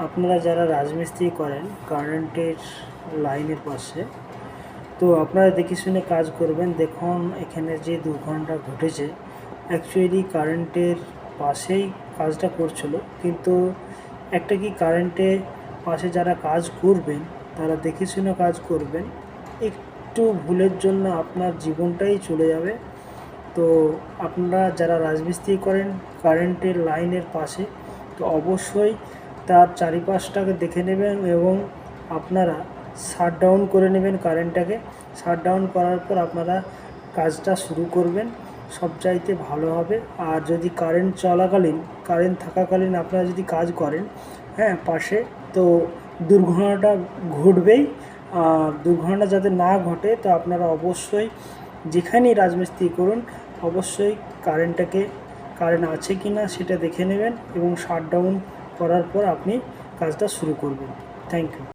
আপনারা যারা রাজমিস্ত্রি করেন কারেন্টের লাইনের পাশে, তো আপনারা দেখে শুনে কাজ করবেন। দেখুন এখানে যে দুর্ঘটনাটা ঘটেছে, অ্যাকচুয়ালি কারেন্টের পাশেই কাজটা করছিল, কিন্তু একটা কি কারেন্টের পাশে যারা কাজ করবেন তারা দেখে শুনে কাজ করবেন। একটু ভুলের জন্য আপনার জীবনটাই চলে যাবে। তো আপনারা যারা রাজমিস্ত্রি করেন কারেন্টের লাইনের পাশে, তো অবশ্যই তার চারিপাশটাকে দেখে নেবেন এবং আপনারা শাট ডাউন করে নেবেন কারেন্টটাকে। শাট ডাউন করার পর আপনারা কাজটা শুরু করবেন, সবচাইতে ভালো হবে। আর যদি কারেন্ট চলাকালীন, কারেন্ট থাকাকালীন আপনারা যদি কাজ করেন পাশে, তো দুর্ঘটনাটা ঘটবেই। আর দুর্ঘটনা যাতে না ঘটে, তো আপনারা অবশ্যই যেখানেই রাজমিস্ত্রি করুন অবশ্যই কারেন্ট আছে কি না সেটা দেখে নেবেন এবং শাট ডাউন করার পর আপনি কাজটা শুরু করবেন। Thank you.